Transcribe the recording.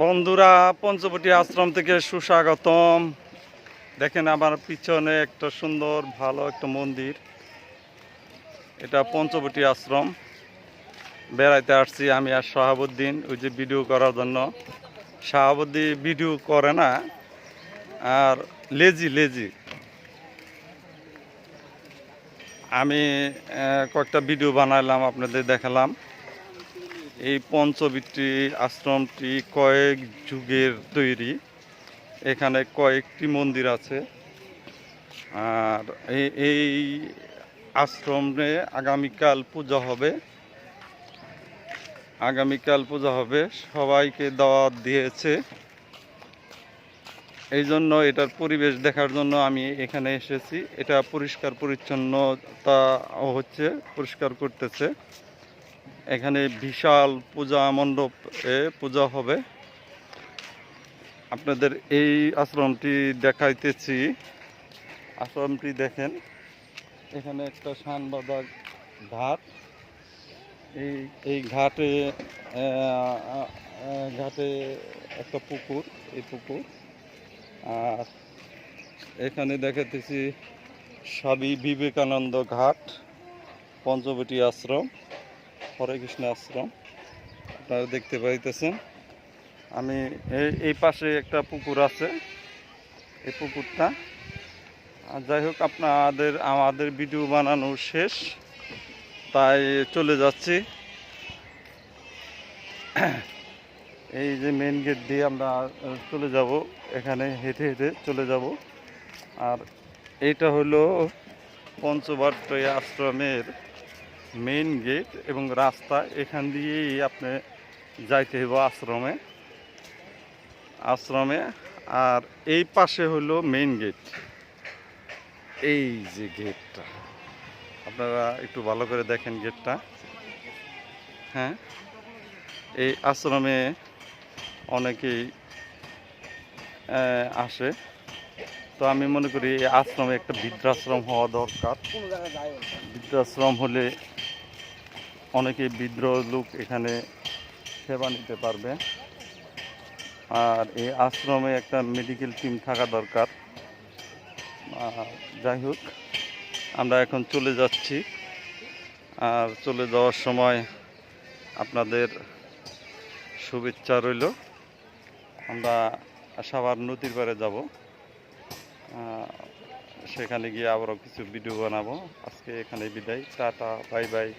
বন্ধুরা, পঞ্চবটি আশ্রম থেকে সুস্বাগতম। দেখেন আমার পিছনে একটা সুন্দর ভালো একটা মন্দির। এটা পঞ্চবটি আশ্রম। বেড়াইতে আসছি আমি আর শাহাবুদ্দিন, ওই যে ভিডিও করার জন্য। শাহাবুদ্দিন ভিডিও করে না, আর লেজি। আমি কয়েকটা ভিডিও বানাইলাম, আপনাদের দেখালাম। এই পঞ্চবটি আশ্রমটি কয়েক যুগের তৈরি। এখানে কয়েকটি মন্দির আছে। আর এই আশ্রমে আগামীকাল পূজা হবে। সবাইকে দাওয়াত দিয়েছে। এই জন্য এটার পরিবেশ দেখার জন্য আমি এখানে এসেছি। এটা পরিষ্কার পরিচ্ছন্নতা হচ্ছে, পরিষ্কার করতেছে। এখানে বিশাল পূজা মণ্ডপে পূজা হবে। আপনাদের এই আশ্রমটি দেখাইতেছি। আশ্রমটি দেখেন, এখানে একটা শানবাঁধা ঘাট। এই ঘাটে একটা পুকুর, এই পুকুর। আর এখানে দেখাতেছি স্বামী বিবেকানন্দ ঘাট, পঞ্চবটি আশ্রম, হরে কৃষ্ণ আশ্রম। আপনারা দেখতে পাইতেছেন। আমি এই পাশে একটা পুকুর আছে, এই পুকুরটা। আর যাই হোক, আমাদের ভিডিও বানানো শেষ, তাই চলে যাচ্ছি। এই যে মেন গেট দিয়ে আমরা চলে যাব, এখানে হেঁটে চলে যাব। আর এইটা হলো পঞ্চবটি আশ্রমের মেন গেট এবং রাস্তা। এখান দিয়েই আপনি যাইতে হইব আশ্রমে। আর এই পাশে হলো মেইন গেট। এই যে গেটটা, আপনারা একটু ভালো করে দেখেন গেটটা। হ্যাঁ, এই আশ্রমে অনেকেই আসে। তো আমি মনে করি এই আশ্রমে একটা বৃদ্ধাশ্রম হওয়া দরকার। বৃদ্ধাশ্রম হলে অনেকে বৃদ্ধ লোক এখানে সেবা নিতে পারবে। আর এই আশ্রমে একটা মেডিকেল টিম থাকা দরকার। যাই হোক, আমরা এখন চলে যাচ্ছি। আর চলে যাওয়ার সময় আপনাদের শুভেচ্ছা রইল। আমরা সাভার নদীর পাড়ে যাব, সেখানে গিয়ে আবারও কিছু ভিডিও বানাবো। আজকে এখানে বিদায়, টাটা, বাই বাই।